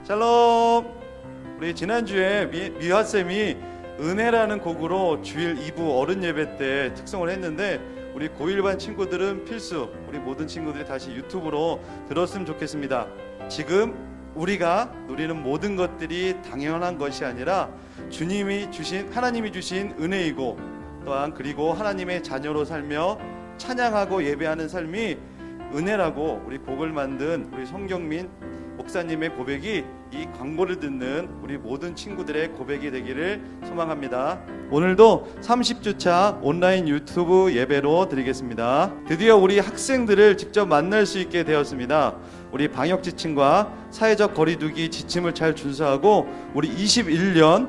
샬롬. 우리 지난주에 미화쌤이 은혜라는 곡으로 주일 2부 어른 예배 때 특송을 했는데 우리 고1반 친구들은 필수, 우리 모든 친구들이 다시 유튜브로 들었으면 좋겠습니다. 지금 우리가 누리는 모든 것들이 당연한 것이 아니라 하나님이 주신 은혜이고, 또한 그리고 하나님의 자녀로 살며 찬양하고 예배하는 삶이 은혜라고 우리 곡을 만든 우리 성경민 목사님의 고백이 이 광고를 듣는 우리 모든 친구들의 고백이 되기를 소망합니다. 오늘도 30주차 온라인 유튜브 예배로 드리겠습니다. 드디어 우리 학생들을 직접 만날 수 있게 되었습니다. 우리 방역 지침과 사회적 거리두기 지침을 잘 준수하고 우리 21년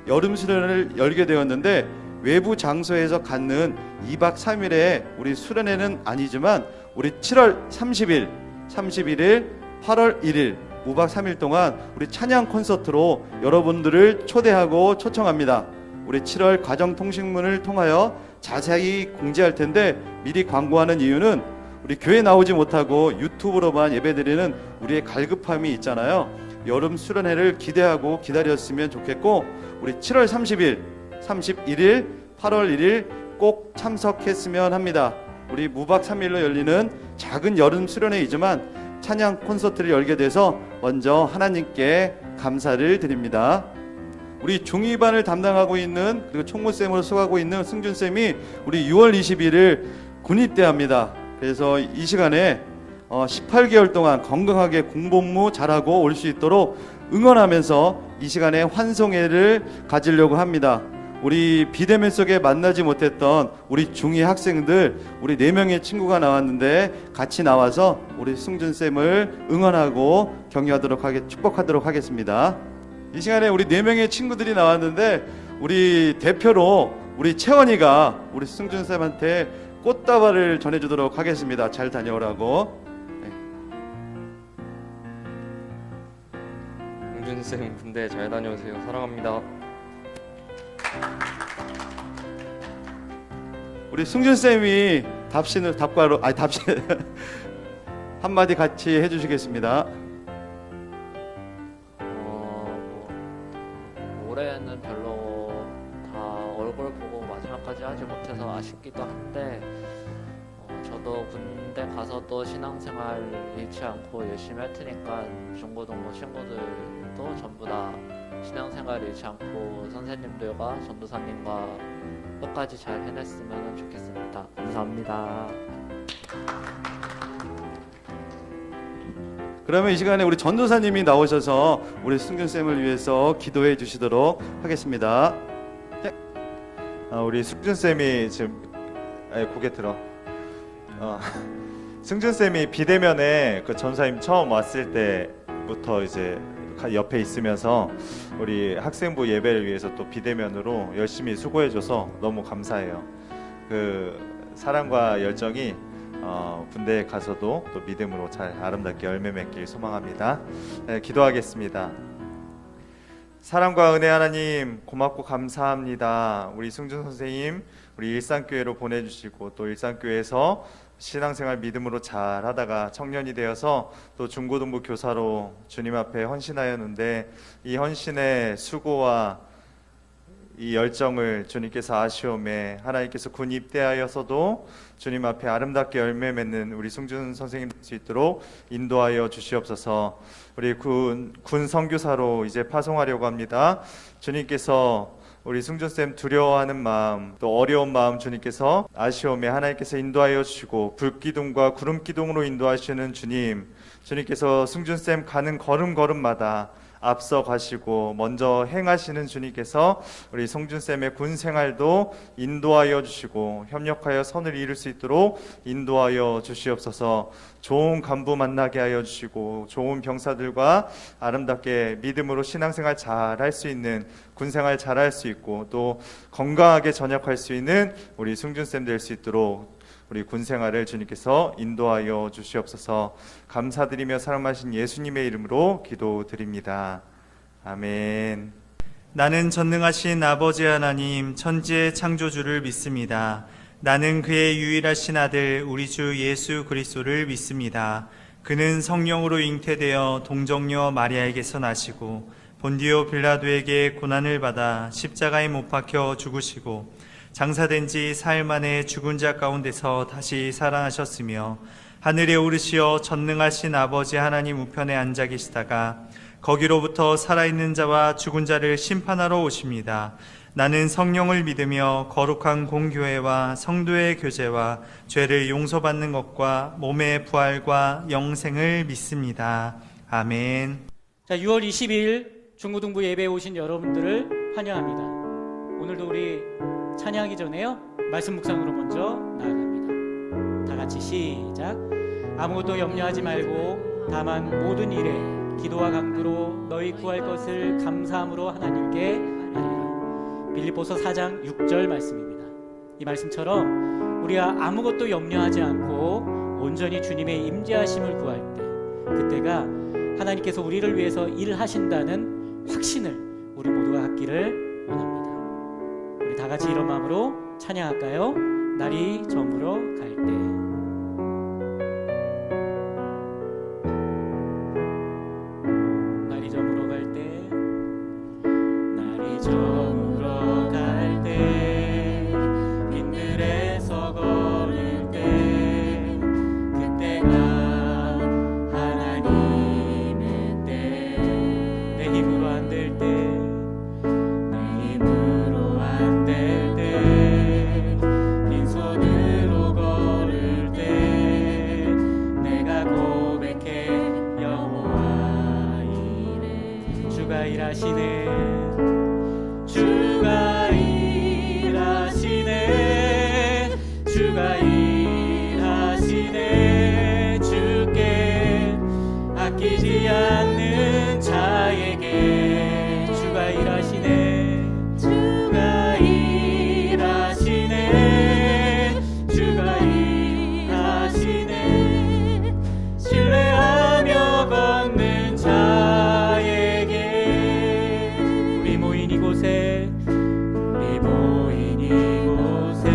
여름 수련을 열게 되었는데, 외부 장소에서 갖는 2박 3일의 우리 수련회는 아니지만 우리 7월 30일, 31일, 8월 1일 5박 3일 동안 우리 찬양 콘서트로 여러분들을 초대하고 초청합니다. 우리 7월 가정통신문을 통하여 자세히 공지할 텐데, 미리 광고하는 이유는 우리 교회 나오지 못하고 유튜브로만 예배드리는 우리의 갈급함이 있잖아요. 여름 수련회를 기대하고 기다렸으면 좋겠고, 우리 7월 30일, 31일, 8월 1일 꼭 참석했으면 합니다. 우리 무박 3일로 열리는 작은 여름 수련회이지만 찬양 콘서트를 열게 돼서 먼저 하나님께 감사를 드립니다. 우리 중2반을 담당하고 있는, 그리고 총무쌤으로 수고하고 있는 승준쌤이 우리 6월 20일을 군입대합니다. 그래서 이 시간에 18개월 동안 건강하게 공복무 잘하고 올 수 있도록 응원하면서 이 시간에 환송회를 가지려고 합니다. 우리 비대면 속에 만나지 못했던 우리 중2 학생들, 우리 4명의 친구가 나왔는데 같이 나와서 우리 승준쌤을 응원하고 격려하도록 축복하도록 하겠습니다. 이 시간에 우리 4명의 친구들이 나왔는데, 우리 대표로 우리 채원이가 우리 승준쌤한테 꽃다발을 전해주도록 하겠습니다. 잘 다녀오라고. 승준쌤 군대 잘 다녀오세요. 사랑합니다. 우리 승준쌤이 답가로 한마디 같이 해주시겠습니다. 올해는 별로 다 얼굴 보고 마지막까지 하지 못해서 아쉽기도 한데, 저도 군대 가서도 신앙생활 잃지 않고 열심히 할 테니까 중고등부 친구들도 전부 다 신앙생활 잃지 않고 선생님들과 전도사님과 끝까지 잘 해냈으면 좋겠습니다. 감사합니다. 그러면 이 시간에 우리 전도사님이 나오셔서 우리 승준쌤을 위해서 기도해 주시도록 하겠습니다. 네. 우리 승준쌤이 지금 고개 들어. 승준쌤이 비대면에 그 전사님 처음 왔을 때부터 이제 옆에 있으면서 우리 학생부 예배를 위해서 또 비대면으로 열심히 수고해줘서 너무 감사해요. 그 사랑과 열정이 군대에 가서도 또 믿음으로 잘 아름답게 열매 맺길 소망합니다. 기도하겠습니다. 사랑과 은혜 하나님, 고맙고 감사합니다. 우리 승준 선생님, 우리 일산교회로 보내주시고 또 일산교회에서 신앙생활 믿음으로 잘 하다가 청년이 되어서 또 중고등부 교사로 주님 앞에 헌신하였는데, 이 헌신의 수고와 이 열정을 주님께서 아시오매 하나님께서 군 입대하여서도 주님 앞에 아름답게 열매 맺는 우리 승준 선생님 될 수 있도록 인도하여 주시옵소서. 우리 군 선교사로 이제 파송하려고 합니다. 주님께서 우리 승준쌤 두려워하는 마음, 또 어려운 마음 주님께서 아시오매 하나님께서 인도하여 주시고, 불기둥과 구름기둥으로 인도하시는 주님께서 승준쌤 가는 걸음걸음마다 앞서 가시고 먼저 행하시는 주님께서 우리 성준쌤의 군 생활도 인도하여 주시고 협력하여 선을 이룰 수 있도록 인도하여 주시옵소서. 좋은 간부 만나게 하여 주시고 좋은 병사들과 아름답게 믿음으로 신앙생활 잘 할 수 있는 군생활 잘 할 수 있고 또 건강하게 전역할 수 있는 우리 승준쌤 될 수 있도록 우리 군생활을 주님께서 인도하여 주시옵소서. 감사드리며 사랑하신 예수님의 이름으로 기도드립니다. 아멘. 나는 전능하신 아버지 하나님 천지의 창조주를 믿습니다. 나는 그의 유일하신 아들 우리 주 예수 그리스도를 믿습니다. 그는 성령으로 잉태되어 동정녀 마리아에게서 나시고 본디오 빌라도에게 고난을 받아 십자가에 못 박혀 죽으시고 장사된 지 사흘 만에 죽은 자 가운데서 다시 살아나셨으며 하늘에 오르시어 전능하신 아버지 하나님 우편에 앉아 계시다가 거기로부터 살아있는 자와 죽은 자를 심판하러 오십니다. 나는 성령을 믿으며 거룩한 공교회와 성도의 교제와 죄를 용서받는 것과 몸의 부활과 영생을 믿습니다. 아멘. 자, 6월 22일 중고등부 예배에 오신 여러분들을 환영합니다. 오늘도 우리 찬양하기 전에요, 말씀 묵상으로 먼저 나아갑니다. 다 같이 시작. 아무것도 염려하지 말고 다만 모든 일에 기도와 간구로 너희 구할 것을 감사함으로 하나님께 아뢰라. 빌립보서 4장 6절 말씀입니다. 이 말씀처럼 우리가 아무것도 염려하지 않고 온전히 주님의 임재하심을 구할 때, 그때가 하나님께서 우리를 위해서 일하신다는 확신을 우리 모두가 갖기를 원합니다. 우리 다 같이 이런 마음으로 찬양할까요? 날이 저물어 갈 때. 날이 저물어 갈 때, 날이 저물어 갈 때, 빈들에서 걸을 때, 그때가 하나님의 때. 내 힘으로 안 될 때, 내 힘으로 안 될 때, 빈손으로 걸을 때, 내가 고백해 여호와 이래. 주가 일하시네, 주가 일하시네, 주가 일하시네. 주께 아끼지 않는 자에게 주가 일하시네, 주가 일하시네, 주가 일하시네. 신뢰하며 걷는 자에게. 우리 모인 이곳에, 우리 모인 이곳에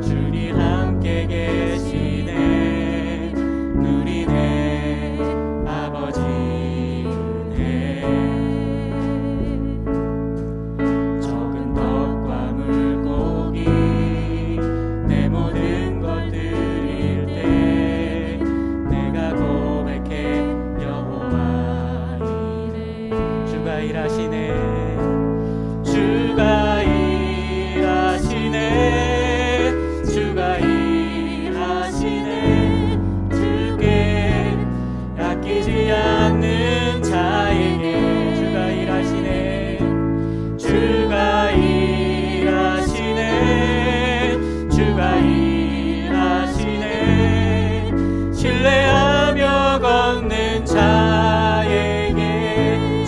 주님 함께 계시네. 누리네 아버지 은혜. 적은 떡과 물고기 내 모든 것 드릴 때, 내가 고백해 여호와 이래. 주가 일하시네, 주가 일하시네, 주가 일하시네. 주께 아끼지 않는 자에게 주가 일하시네, 주가 일하시네, 주가 일하시네. 신뢰하며 걷는 자에게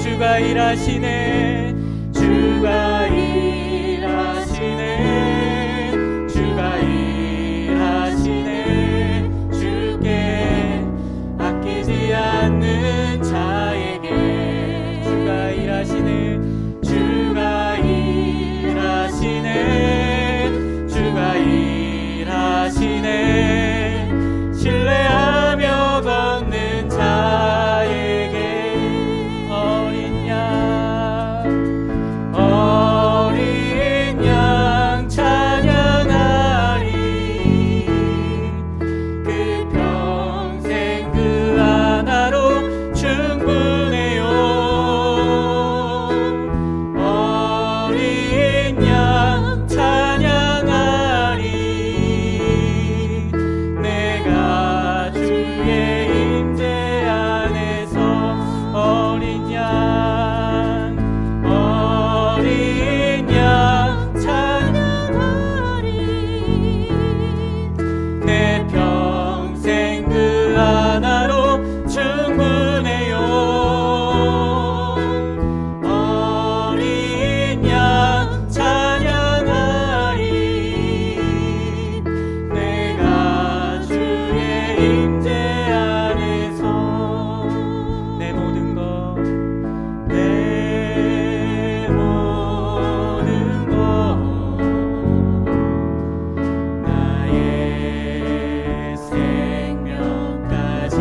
주가 일하시네, 주가 일하시네, 주가 일하시네. 주께 아끼지 않는 자에게 주가 일하시네, 주가 일하시네, 주가 일하시네. 신뢰하며 걷는 자에게 어린 양 찬양하리. 그 평생 그 하나로 충분해요. 어린 양 찬양하리. 내가 주의 임재 안에서 어린 양 찬양하리. 내 평생 그 하나로 충분해요. 어린 양 찬양하리. 내가 주의 임재 안에서 내 모든 것, 내 모든 것, 나의 생명까지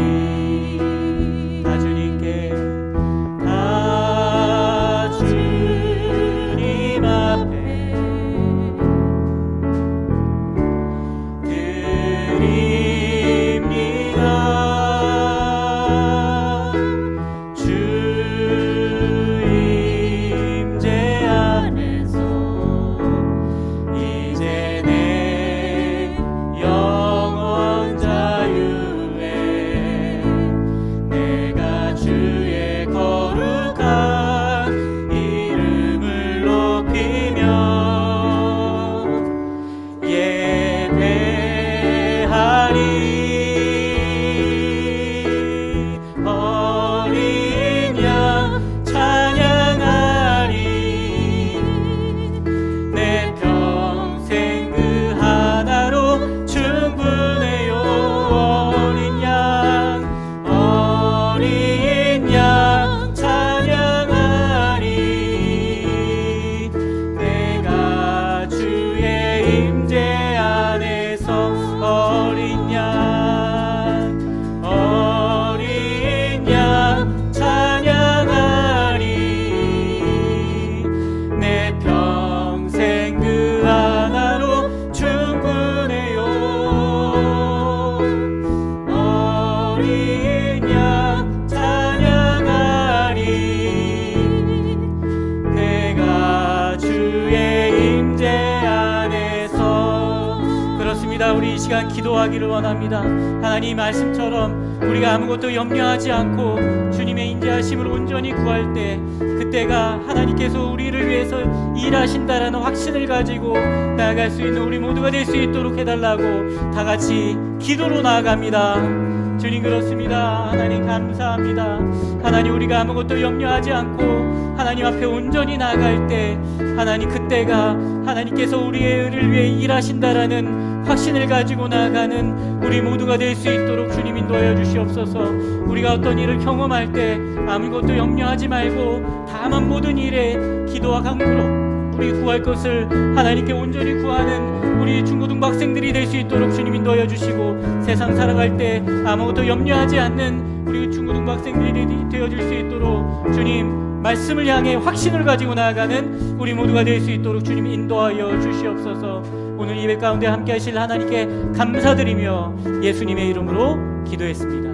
기도하기를 원합니다. 하나님 말씀처럼 우리가 아무것도 염려하지 않고 주님의 인자하심을 온전히 구할 때 그때가 하나님께서 우리를 위해서 일하신다라는 확신을 가지고 나아갈 수 있는 우리 모두가 될 수 있도록 해달라고 다 같이 기도로 나아갑니다. 주님 그렇습니다. 하나님 감사합니다. 하나님 우리가 아무것도 염려하지 않고 하나님 앞에 온전히 나아갈 때 하나님 그때가 하나님께서 우리의 의를 위해 일하신다라는 확신을 가지고 나아가는 우리 모두가 될 수 있도록 주님 인도하여 주시옵소서. 우리가 어떤 일을 경험할 때 아무것도 염려하지 말고 다만 모든 일에 기도와 간구로 우리 구할 것을 하나님께 온전히 구하는 우리 중고등부 학생들이 될 수 있도록 주님 인도하여 주시고 세상 살아갈 때 아무것도 염려하지 않는 우리 중고등부 학생들이 되어줄 수 있도록 주님 말씀을 향해 확신을 가지고 나아가는 우리 모두가 될 수 있도록 주님 인도하여 주시옵소서. 오늘 예배 가운데 함께 하실 하나님께 감사드리며 예수님의 이름으로 기도했습니다.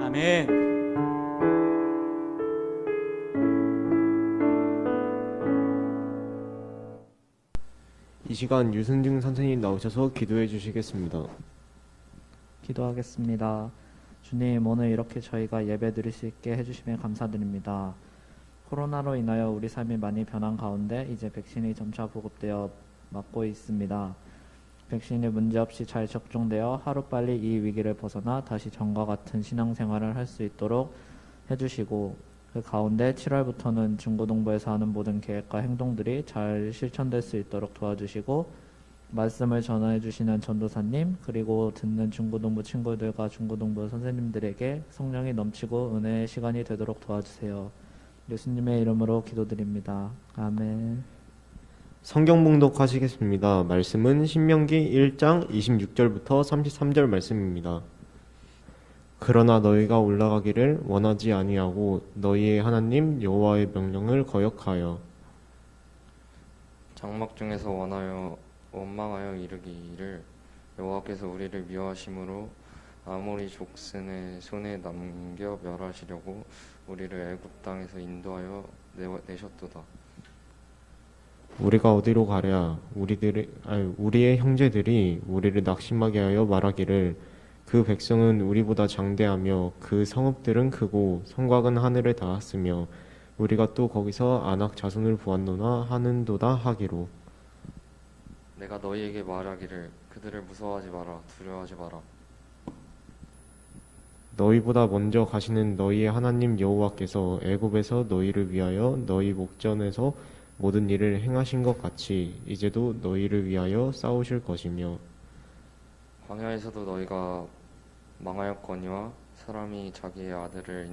아멘. 이 시간 유승중 선생님 나오셔서 기도해 주시겠습니다. 기도하겠습니다. 주님, 오늘 이렇게 저희가 예배 드릴 수 있게 해주시면 감사드립니다. 코로나로 인하여 우리 삶이 많이 변한 가운데 이제 백신이 점차 보급되어 맞고 있습니다. 백신이 문제없이 잘 접종되어 하루빨리 이 위기를 벗어나 다시 전과 같은 신앙생활을 할 수 있도록 해주시고 그 가운데 7월부터는 중고등부에서 하는 모든 계획과 행동들이 잘 실천될 수 있도록 도와주시고 말씀을 전해 주시는 전도사님 그리고 듣는 중고등부 친구들과 중고등부 선생님들에게 성령이 넘치고 은혜의 시간이 되도록 도와주세요. 예수님의 이름으로 기도드립니다. 아멘. 성경 봉독하시겠습니다. 말씀은 신명기 1장 26절부터 33절 말씀입니다. 그러나 너희가 올라가기를 원하지 아니하고 너희의 하나님 여호와의 명령을 거역하여 장막 중에서 원망하여 이르기를 여호와께서 우리를 미워하심으로 아모리 족속의 손에 남겨 멸하시려고 우리를 애굽 땅에서 인도하여 내셨도다. 우리가 어디로 가랴 우리의 형제들이 우리를 낙심하게 하여 말하기를 그 백성은 우리보다 장대하며 그 성읍들은 크고 성곽은 하늘에 닿았으며 우리가 또 거기서 아낙 자손을 보았노나 하는도다 하기로 내가 너희에게 말하기를 그들을 무서워하지 마라 두려워하지 마라. 너희보다 먼저 가시는 너희의 하나님 여호와께서 애굽에서 너희를 위하여 너희 목전에서 모든 일을 행하신 것 같이 이제도 너희를 위하여 싸우실 것이며 광야에서도 너희가 망하였거니와 사람이 자기의 아들을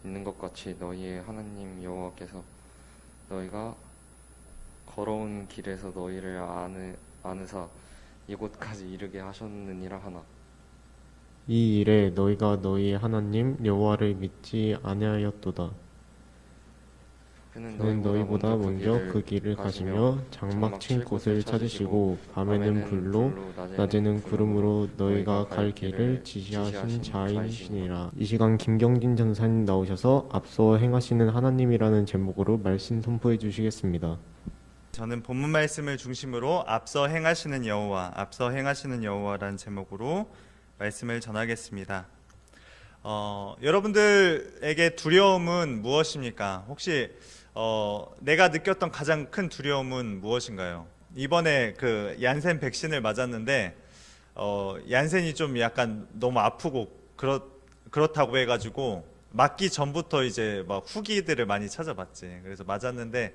잊는 것 같이 너희의 하나님 여호와께서 너희가 걸어온 길에서 너희를 아느사 이곳까지 이르게 하셨느니라 하나. 이 일에 너희가 너희의 하나님 여호와를 믿지 아니하였도다. 그는 너희보다 먼저 그 길을 가시며 장막 친 곳을 찾으시고 밤에는 불로 낮에는 구름으로 너희가 갈 길을 지시하신 자이시니라. 이 시간 김경진 전사님 나오셔서 앞서 행하시는 하나님이라는 제목으로 말씀 선포해 주시겠습니다. 저는 본문 말씀을 중심으로 앞서 행하시는 여호와라는 제목으로 말씀을 전하겠습니다. 여러분들에게 두려움은 무엇입니까? 혹시 내가 느꼈던 가장 큰 두려움은 무엇인가요? 이번에 그 얀센 백신을 맞았는데 얀센이 좀 약간 너무 아프고 그렇다고 해가지고 맞기 전부터 이제 막 후기들을 많이 찾아봤지. 그래서 맞았는데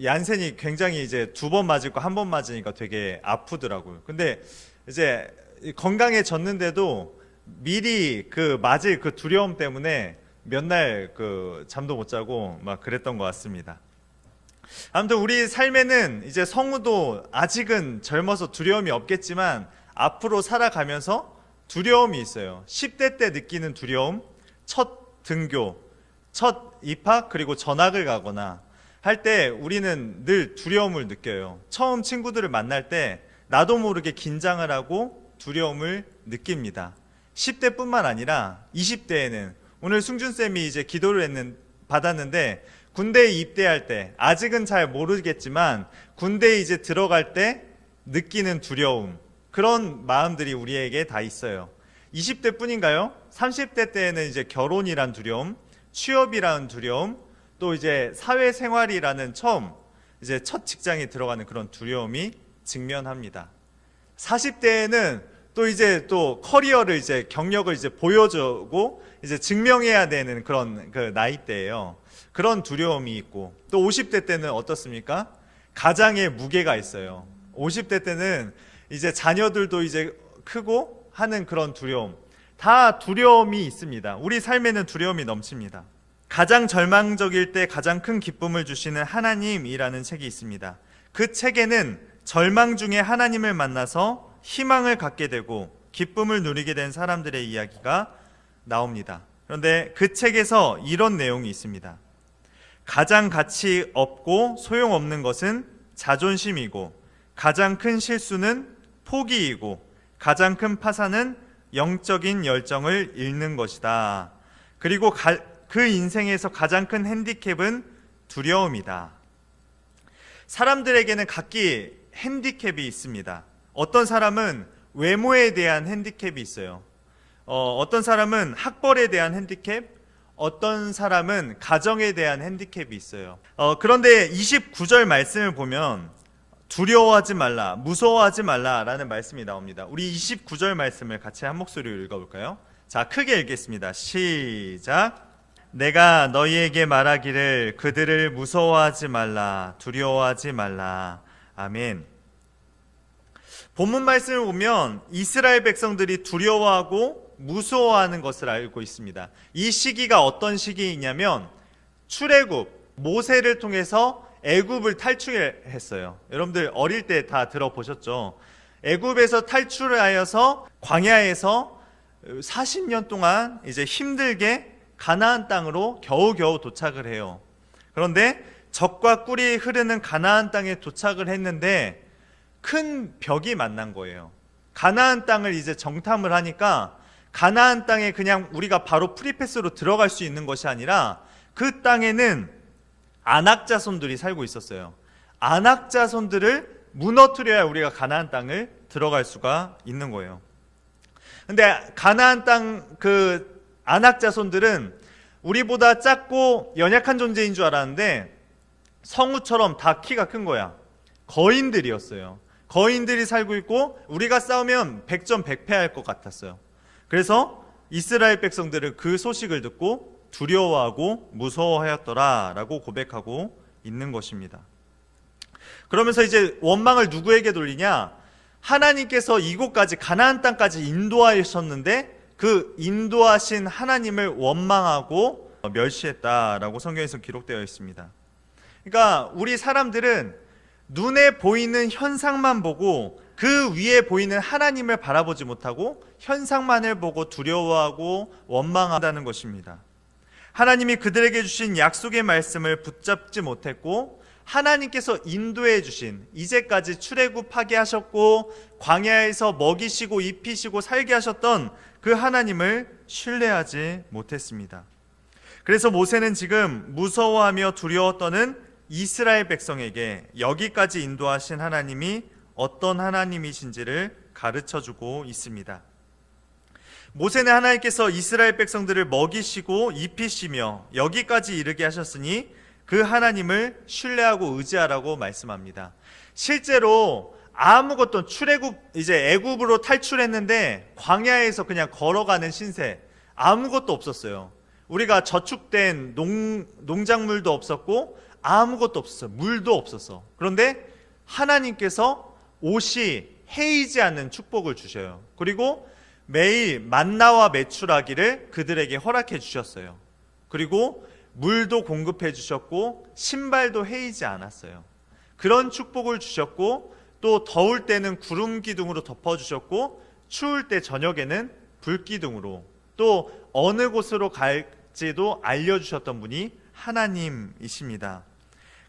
얀센이 굉장히 이제 2번 맞을 거 1번 맞으니까 되게 아프더라고요. 근데 이제 건강해졌는데도 미리 그 맞을 그 두려움 때문에 몇 날 그 잠도 못 자고 막 그랬던 것 같습니다. 아무튼 우리 삶에는 이제 성우도 아직은 젊어서 두려움이 없겠지만 앞으로 살아가면서 두려움이 있어요. 10대 때 느끼는 두려움, 첫 등교, 첫 입학 그리고 전학을 가거나 할 때 우리는 늘 두려움을 느껴요. 처음 친구들을 만날 때 나도 모르게 긴장을 하고 두려움을 느낍니다. 10대뿐만 아니라 20대에는 오늘 승준쌤이 이제 기도를 받았는데 군대에 입대할 때 아직은 잘 모르겠지만 군대에 이제 들어갈 때 느끼는 두려움 그런 마음들이 우리에게 다 있어요. 20대 뿐인가요? 30대 때에는 이제 결혼이란 두려움, 취업이라는 두려움, 또 이제 사회생활이라는 처음 이제 첫 직장에 들어가는 그런 두려움이 직면합니다. 40대에는 또 이제 또 커리어를 이제 경력을 이제 보여주고 이제 증명해야 되는 그런 그 나이대예요. 그런 두려움이 있고, 또 50대 때는 어떻습니까? 가장의 무게가 있어요. 50대 때는 이제 자녀들도 이제 크고 하는 그런 두려움, 다 두려움이 있습니다. 우리 삶에는 두려움이 넘칩니다. 가장 절망적일 때 가장 큰 기쁨을 주시는 하나님이라는 책이 있습니다. 그 책에는 절망 중에 하나님을 만나서 희망을 갖게 되고 기쁨을 누리게 된 사람들의 이야기가 나옵니다. 그런데 그 책에서 이런 내용이 있습니다. 가장 가치 없고 소용없는 것은 자존심이고, 가장 큰 실수는 포기이고, 가장 큰 파산은 영적인 열정을 잃는 것이다. 그리고 그 인생에서 가장 큰 핸디캡은 두려움이다. 사람들에게는 각기 핸디캡이 있습니다. 어떤 사람은 외모에 대한 핸디캡이 있어요. 어떤 사람은 학벌에 대한 핸디캡, 어떤 사람은 가정에 대한 핸디캡이 있어요. 그런데 29절 말씀을 보면 두려워하지 말라, 무서워하지 말라라는 말씀이 나옵니다. 우리 29절 말씀을 같이 한 목소리로 읽어볼까요? 자, 크게 읽겠습니다. 시작. 내가 너희에게 말하기를 그들을 무서워하지 말라, 두려워하지 말라. 아멘. 본문 말씀을 보면 이스라엘 백성들이 두려워하고 무서워하는 것을 알고 있습니다. 이 시기가 어떤 시기이냐면 출애굽, 모세를 통해서 애굽을 탈출했어요. 여러분들 어릴 때 다 들어보셨죠? 애굽에서 탈출하여서 광야에서 40년 동안 이제 힘들게 가나안 땅으로 겨우겨우 도착을 해요. 그런데 젖과 꿀이 흐르는 가나안 땅에 도착을 했는데 큰 벽이 만난 거예요. 가나안 땅을 이제 정탐을 하니까 가나안 땅에 그냥 우리가 바로 프리패스로 들어갈 수 있는 것이 아니라 그 땅에는 아낙 자손들이 살고 있었어요. 아낙 자손들을 무너뜨려야 우리가 가나안 땅을 들어갈 수가 있는 거예요. 근데 가나안 땅 그 아낙 자손들은 우리보다 작고 연약한 존재인 줄 알았는데 성우처럼 다 키가 큰 거야. 거인들이었어요. 거인들이 살고 있고 우리가 싸우면 100점 100패할 것 같았어요. 그래서 이스라엘 백성들은 그 소식을 듣고 두려워하고 무서워하였더라 라고 고백하고 있는 것입니다. 그러면서 이제 원망을 누구에게 돌리냐? 하나님께서 이곳까지 가나안 땅까지 인도하셨는데 그 인도하신 하나님을 원망하고 멸시했다라고 성경에서 기록되어 있습니다. 그러니까 우리 사람들은 눈에 보이는 현상만 보고 그 위에 보이는 하나님을 바라보지 못하고 현상만을 보고 두려워하고 원망한다는 것입니다. 하나님이 그들에게 주신 약속의 말씀을 붙잡지 못했고 하나님께서 인도해 주신 이제까지 출애굽하게 하셨고 광야에서 먹이시고 입히시고 살게 하셨던 그 하나님을 신뢰하지 못했습니다. 그래서 모세는 지금 무서워하며 두려워 떠는 이스라엘 백성에게 여기까지 인도하신 하나님이 어떤 하나님이신지를 가르쳐주고 있습니다. 모세는 하나님께서 이스라엘 백성들을 먹이시고 입히시며 여기까지 이르게 하셨으니 그 하나님을 신뢰하고 의지하라고 말씀합니다. 실제로 아무것도 출애굽 이제 애굽으로 탈출했는데 광야에서 그냥 걸어가는 신세 아무것도 없었어요. 우리가 저축된 농작물도 없었고 아무것도 없었어요. 물도 없었어. 그런데 하나님께서 옷이 해이지 않는 축복을 주셔요. 그리고 매일 만나와 메추라기를 그들에게 허락해 주셨어요. 그리고 물도 공급해 주셨고 신발도 해이지 않았어요. 그런 축복을 주셨고 또 더울 때는 구름 기둥으로 덮어주셨고 추울 때 저녁에는 불 기둥으로 또 어느 곳으로 갈지도 알려주셨던 분이 하나님이십니다.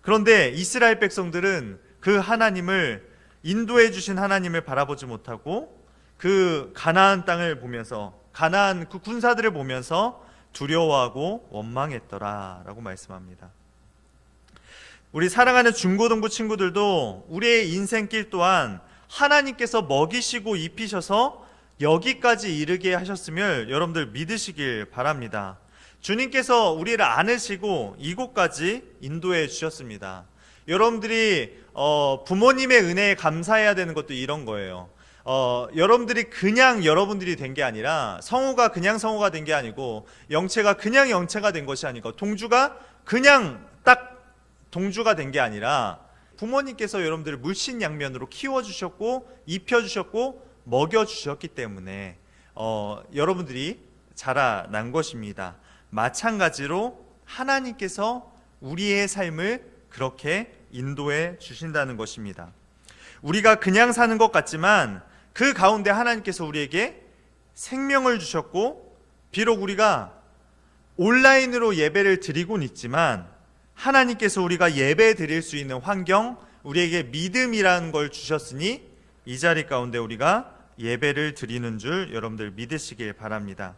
그런데 이스라엘 백성들은 그 하나님을 인도해 주신 하나님을 바라보지 못하고 그 가나안 땅을 보면서 가나안 그 군사들을 보면서 두려워하고 원망했더라라고 말씀합니다. 우리 사랑하는 중고등부 친구들도 우리의 인생길 또한 하나님께서 먹이시고 입히셔서 여기까지 이르게 하셨음을 여러분들 믿으시길 바랍니다. 주님께서 우리를 안으시고 이곳까지 인도해 주셨습니다. 여러분들이 부모님의 은혜에 감사해야 되는 것도 이런 거예요. 여러분들이 그냥 여러분들이 된 게 아니라, 성우가 그냥 성우가 된 게 아니고, 영체가 그냥 영체가 된 것이 아니고, 동주가 그냥 딱 동주가 된 게 아니라, 부모님께서 여러분들을 물신양면으로 키워주셨고 입혀주셨고 먹여주셨기 때문에 여러분들이 자라난 것입니다. 마찬가지로 하나님께서 우리의 삶을 그렇게 인도해 주신다는 것입니다. 우리가 그냥 사는 것 같지만 그 가운데 하나님께서 우리에게 생명을 주셨고, 비록 우리가 온라인으로 예배를 드리곤 있지만 하나님께서 우리가 예배 드릴 수 있는 환경, 우리에게 믿음이라는 걸 주셨으니 이 자리 가운데 우리가 예배를 드리는 줄 여러분들 믿으시길 바랍니다.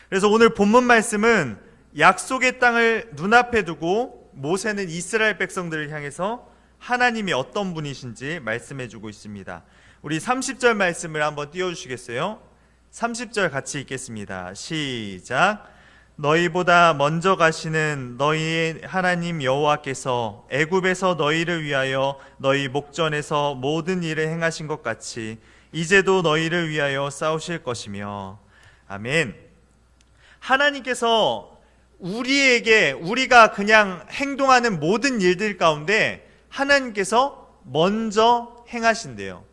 그래서 오늘 본문 말씀은 약속의 땅을 눈앞에 두고 모세는 이스라엘 백성들을 향해서 하나님이 어떤 분이신지 말씀해 주고 있습니다. 우리 30절 말씀을 한번 띄워주시겠어요? 30절 같이 읽겠습니다. 시작. 너희보다 먼저 가시는 너희의 하나님 여호와께서 애굽에서 너희를 위하여 너희 목전에서 모든 일을 행하신 것 같이 이제도 너희를 위하여 싸우실 것이며. 아멘. 하나님께서 우리에게, 우리가 그냥 행동하는 모든 일들 가운데 하나님께서 먼저 행하신대요.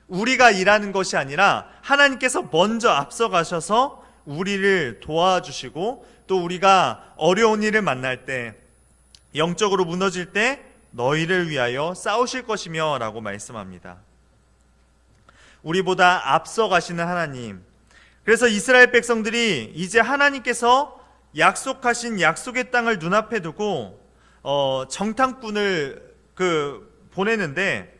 우리가 일하는 것이 아니라 하나님께서 먼저 앞서가셔서 우리를 도와주시고, 또 우리가 어려운 일을 만날 때, 영적으로 무너질 때 너희를 위하여 싸우실 것이며 라고 말씀합니다. 우리보다 앞서가시는 하나님. 그래서 이스라엘 백성들이 이제 하나님께서 약속하신 약속의 땅을 눈앞에 두고 정탐꾼을 보내는데,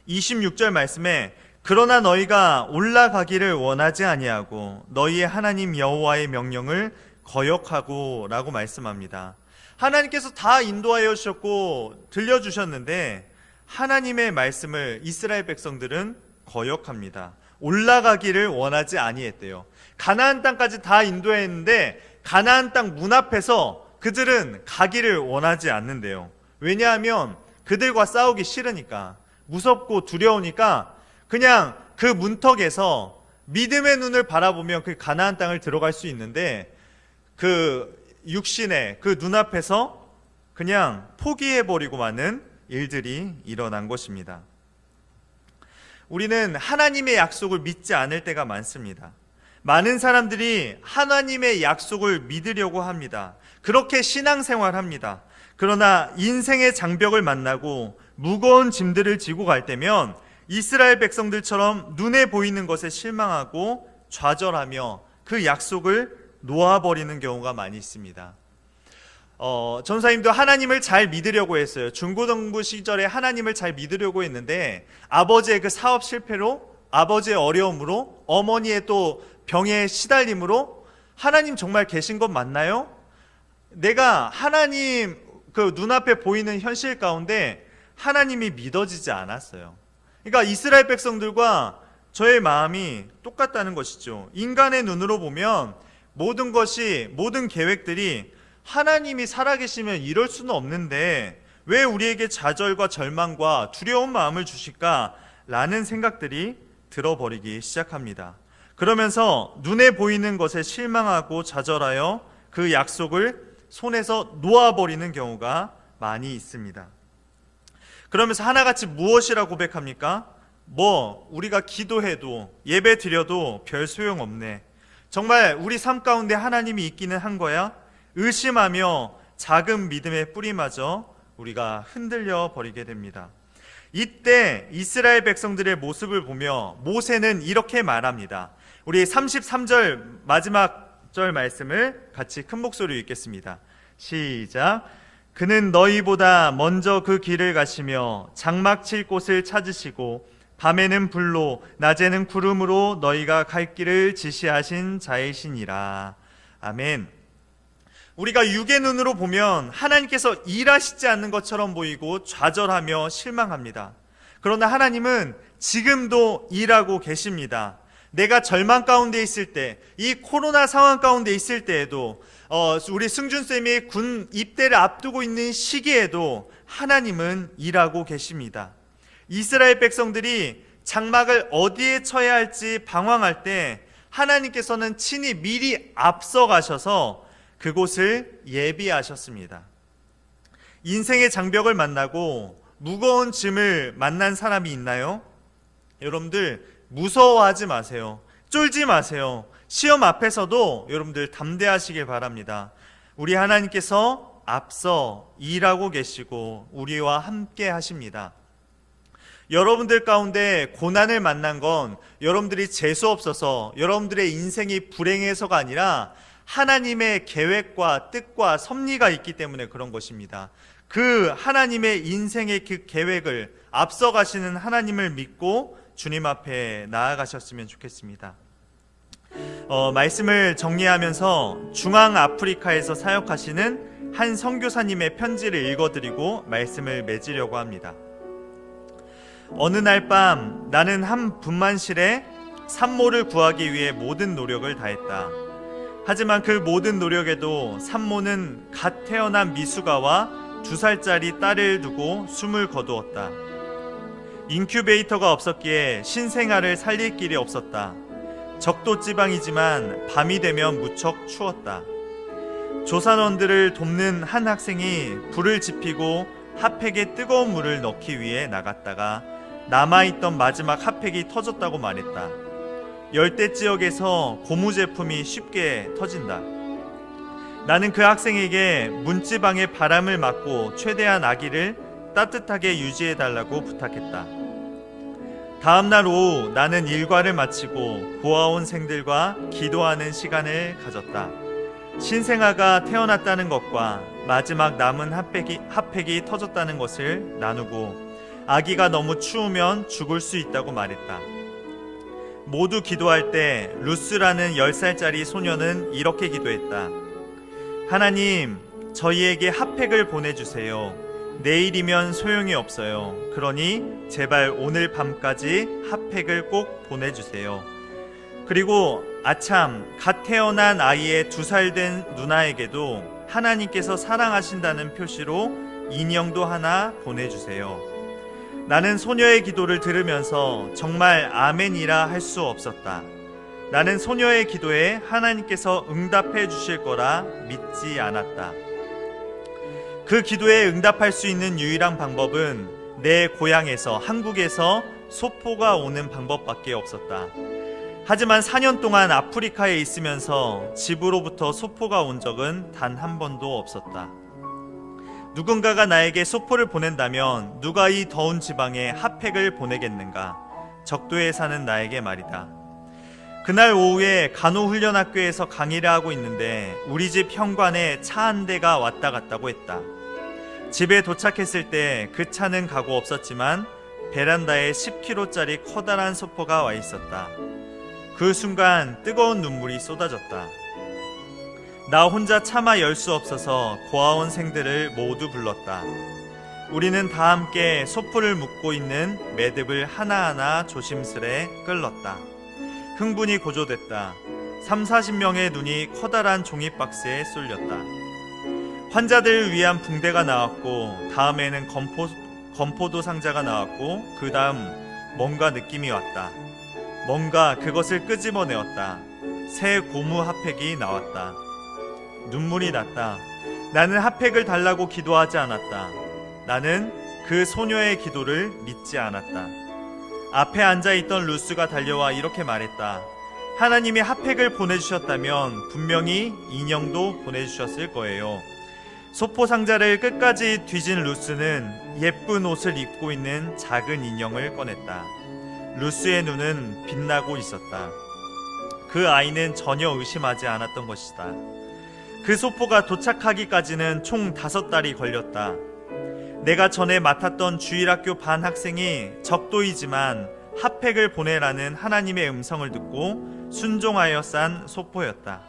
26절 말씀에 그러나 너희가 올라가기를 원하지 아니하고 너희의 하나님 여호와의 명령을 거역하고 라고 말씀합니다. 하나님께서 다 인도하여 주셨고 들려주셨는데 하나님의 말씀을 이스라엘 백성들은 거역합니다. 올라가기를 원하지 아니했대요. 가나안 땅까지 다 인도했는데 가나안 땅 문 앞에서 그들은 가기를 원하지 않는데요. 왜냐하면 그들과 싸우기 싫으니까, 무섭고 두려우니까 그냥 그 문턱에서 믿음의 눈을 바라보면 그 가나안 땅을 들어갈 수 있는데, 그 육신의 그 눈앞에서 그냥 포기해버리고 마는 일들이 일어난 것입니다. 우리는 하나님의 약속을 믿지 않을 때가 많습니다. 많은 사람들이 하나님의 약속을 믿으려고 합니다. 그렇게 신앙생활합니다. 그러나 인생의 장벽을 만나고 무거운 짐들을 지고 갈 때면 이스라엘 백성들처럼 눈에 보이는 것에 실망하고 좌절하며 그 약속을 놓아버리는 경우가 많이 있습니다. 전사님도 하나님을 잘 믿으려고 했어요. 중고등부 시절에 하나님을 잘 믿으려고 했는데 아버지의 그 사업 실패로, 아버지의 어려움으로, 어머니의 또 병에 시달림으로 하나님 정말 계신 것 맞나요? 내가 하나님 그 눈앞에 보이는 현실 가운데 하나님이 믿어지지 않았어요. 그러니까 이스라엘 백성들과 저의 마음이 똑같다는 것이죠. 인간의 눈으로 보면 모든 것이, 모든 계획들이 하나님이 살아계시면 이럴 수는 없는데 왜 우리에게 좌절과 절망과 두려운 마음을 주실까? 라는 생각들이 들어버리기 시작합니다. 그러면서 눈에 보이는 것에 실망하고 좌절하여 그 약속을 손에서 놓아버리는 경우가 많이 있습니다. 그러면서 하나같이 무엇이라 고백합니까? 우리가 기도해도 예배 드려도 별 소용없네. 정말 우리 삶 가운데 하나님이 있기는 한 거야? 의심하며 작은 믿음의 뿌리마저 우리가 흔들려 버리게 됩니다. 이때 이스라엘 백성들의 모습을 보며 모세는 이렇게 말합니다. 우리 33절 마지막 절 말씀을 같이 큰 목소리로 읽겠습니다. 시작. 그는 너희보다 먼저 그 길을 가시며 장막 칠 곳을 찾으시고 밤에는 불로 낮에는 구름으로 너희가 갈 길을 지시하신 자이시니라. 아멘. 우리가 육의 눈으로 보면 하나님께서 일하시지 않는 것처럼 보이고 좌절하며 실망합니다. 그러나 하나님은 지금도 일하고 계십니다. 내가 절망 가운데 있을 때, 이 코로나 상황 가운데 있을 때에도, 우리 승준쌤이 군 입대를 앞두고 있는 시기에도 하나님은 일하고 계십니다. 이스라엘 백성들이 장막을 어디에 쳐야 할지 방황할 때 하나님께서는 친히 미리 앞서 가셔서 그곳을 예비하셨습니다. 인생의 장벽을 만나고 무거운 짐을 만난 사람이 있나요? 여러분들 무서워하지 마세요. 쫄지 마세요. 시험 앞에서도 여러분들 담대하시길 바랍니다. 우리 하나님께서 앞서 일하고 계시고 우리와 함께 하십니다. 여러분들 가운데 고난을 만난 건 여러분들이 재수 없어서 여러분들의 인생이 불행해서가 아니라 하나님의 계획과 뜻과 섭리가 있기 때문에 그런 것입니다. 그 하나님의 인생의 그 계획을 앞서 가시는 하나님을 믿고 주님 앞에 나아가셨으면 좋겠습니다. 말씀을 정리하면서 중앙 아프리카에서 사역하시는 한 선교사님의 편지를 읽어드리고 말씀을 맺으려고 합니다. 어느 날 밤 나는 한 분만실에 산모를 구하기 위해 모든 노력을 다했다. 하지만 그 모든 노력에도 산모는 갓 태어난 미숙아와 2살짜리 딸을 두고 숨을 거두었다. 인큐베이터가 없었기에 신생아를 살릴 길이 없었다. 적도 지방이지만 밤이 되면 무척 추웠다. 조산원들을 돕는 한 학생이 불을 지피고 핫팩에 뜨거운 물을 넣기 위해 나갔다가 남아있던 마지막 핫팩이 터졌다고 말했다. 열대 지역에서 고무 제품이 쉽게 터진다. 나는 그 학생에게 문지방에 바람을 맞고 최대한 아기를 따뜻하게 유지해달라고 부탁했다. 다음날 오후 나는 일과를 마치고 보아온 생들과 기도하는 시간을 가졌다. 신생아가 태어났다는 것과 마지막 남은 핫팩이 터졌다는 것을 나누고 아기가 너무 추우면 죽을 수 있다고 말했다. 모두 기도할 때 루스라는 10살짜리 소녀는 이렇게 기도했다. 하나님, 저희에게 핫팩을 보내주세요. 내일이면 소용이 없어요. 그러니 제발 오늘 밤까지 핫팩을 꼭 보내주세요. 그리고 아참, 갓 태어난 아이의 2살 된 누나에게도 하나님께서 사랑하신다는 표시로 인형도 하나 보내주세요. 나는 소녀의 기도를 들으면서 정말 아멘이라 할 수 없었다. 나는 소녀의 기도에 하나님께서 응답해 주실 거라 믿지 않았다. 그 기도에 응답할 수 있는 유일한 방법은 내 고향에서, 한국에서 소포가 오는 방법밖에 없었다. 하지만 4년 동안 아프리카에 있으면서 집으로부터 소포가 온 적은 단 한 번도 없었다. 누군가가 나에게 소포를 보낸다면 누가 이 더운 지방에 핫팩을 보내겠는가? 적도에 사는 나에게 말이다. 그날 오후에 간호훈련학교에서 강의를 하고 있는데 우리 집 현관에 차 한 대가 왔다 갔다고 했다. 집에 도착했을 때 그 차는 가고 없었지만 베란다에 10kg짜리 커다란 소포가 와 있었다. 그 순간 뜨거운 눈물이 쏟아졌다. 나 혼자 차마 열 수 없어서 고아원 생들을 모두 불렀다. 우리는 다 함께 소포를 묶고 있는 매듭을 하나하나 조심스레 끌렀다. 흥분이 고조됐다. 30-40명의 눈이 커다란 종이박스에 쏠렸다. 환자들을 위한 붕대가 나왔고 다음에는 건포도 상자가 나왔고 그 다음 뭔가 느낌이 왔다. 뭔가 그것을 끄집어내었다. 새 고무 핫팩이 나왔다. 눈물이 났다. 나는 핫팩을 달라고 기도하지 않았다. 나는 그 소녀의 기도를 믿지 않았다. 앞에 앉아있던 루스가 달려와 이렇게 말했다. 하나님이 핫팩을 보내주셨다면 분명히 인형도 보내주셨을 거예요. 소포 상자를 끝까지 뒤진 루스는 예쁜 옷을 입고 있는 작은 인형을 꺼냈다. 루스의 눈은 빛나고 있었다. 그 아이는 전혀 의심하지 않았던 것이다. 그 소포가 도착하기까지는 총 5달이 걸렸다. 내가 전에 맡았던 주일학교 반 학생이 적도이지만 핫팩을 보내라는 하나님의 음성을 듣고 순종하여 싼 소포였다.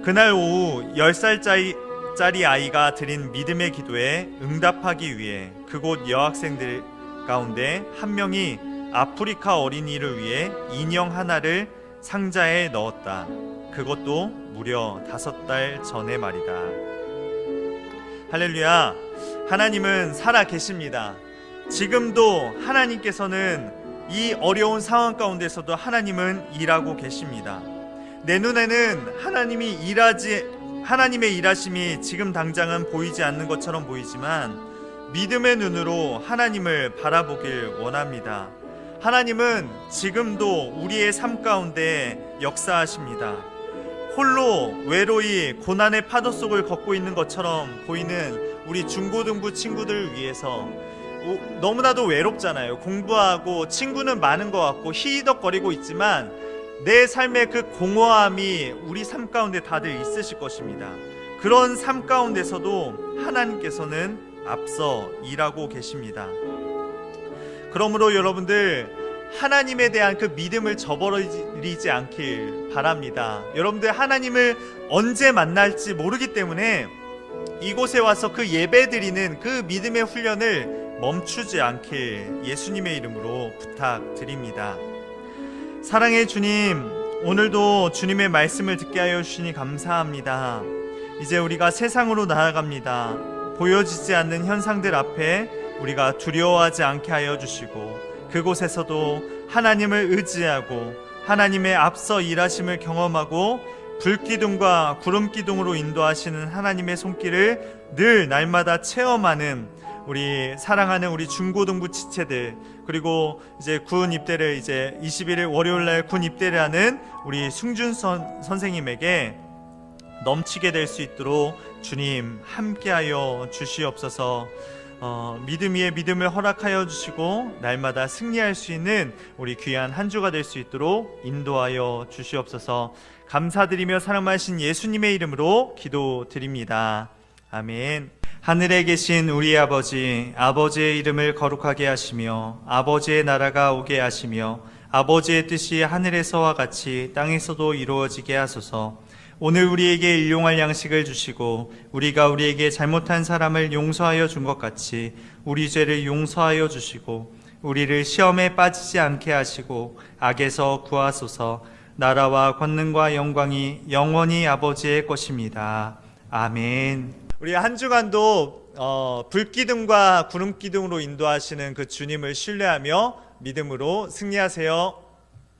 그날 오후 10살짜리 아이가 드린 믿음의 기도에 응답하기 위해 그곳 여학생들 가운데 한 명이 아프리카 어린이를 위해 인형 하나를 상자에 넣었다. 그것도 무려 5달 전의 말이다. 할렐루야. 하나님은 살아 계십니다. 지금도 하나님께서는 이 어려운 상황 가운데서도 하나님은 일하고 계십니다. 내 눈에는 하나님의 일하심이 지금 당장은 보이지 않는 것처럼 보이지만 믿음의 눈으로 하나님을 바라보길 원합니다. 하나님은 지금도 우리의 삶 가운데 역사하십니다. 홀로 외로이 고난의 파도 속을 걷고 있는 것처럼 보이는 우리 중고등부 친구들을 위해서 너무나도 외롭잖아요. 공부하고 친구는 많은 것 같고 희덕거리고 있지만 내 삶의 그 공허함이 우리 삶 가운데 다들 있으실 것입니다. 그런 삶 가운데서도 하나님께서는 앞서 일하고 계십니다. 그러므로 여러분들 하나님에 대한 그 믿음을 저버리지 않길 바랍니다. 여러분들 하나님을 언제 만날지 모르기 때문에 이곳에 와서 그 예배드리는 그 믿음의 훈련을 멈추지 않길 예수님의 이름으로 부탁드립니다. 사랑의 주님, 오늘도 주님의 말씀을 듣게 하여 주시니 감사합니다. 이제 우리가 세상으로 나아갑니다. 보여지지 않는 현상들 앞에 우리가 두려워하지 않게 하여 주시고 그곳에서도 하나님을 의지하고 하나님의 앞서 일하심을 경험하고 불기둥과 구름기둥으로 인도하시는 하나님의 손길을 늘 날마다 체험하는 우리 사랑하는 우리 중고등부 지체들, 그리고 이제 군 입대를 이제 21일 월요일날 군 입대를 하는 우리 승준 선생님에게 넘치게 될 수 있도록 주님 함께하여 주시옵소서. 믿음 위에 믿음을 허락하여 주시고 날마다 승리할 수 있는 우리 귀한 한 주가 될 수 있도록 인도하여 주시옵소서. 감사드리며 사랑 많으신 예수님의 이름으로 기도드립니다. 아멘. 하늘에 계신 우리 아버지, 아버지의 이름을 거룩하게 하시며 아버지의 나라가 오게 하시며 아버지의 뜻이 하늘에서와 같이 땅에서도 이루어지게 하소서. 오늘 우리에게 일용할 양식을 주시고 우리가 우리에게 잘못한 사람을 용서하여 준 것 같이 우리 죄를 용서하여 주시고 우리를 시험에 빠지지 않게 하시고 악에서 구하소서. 나라와 권능과 영광이 영원히 아버지의 것입니다. 아멘. 우리 한 주간도 불기둥과 구름기둥으로 인도하시는 그 주님을 신뢰하며 믿음으로 승리하세요.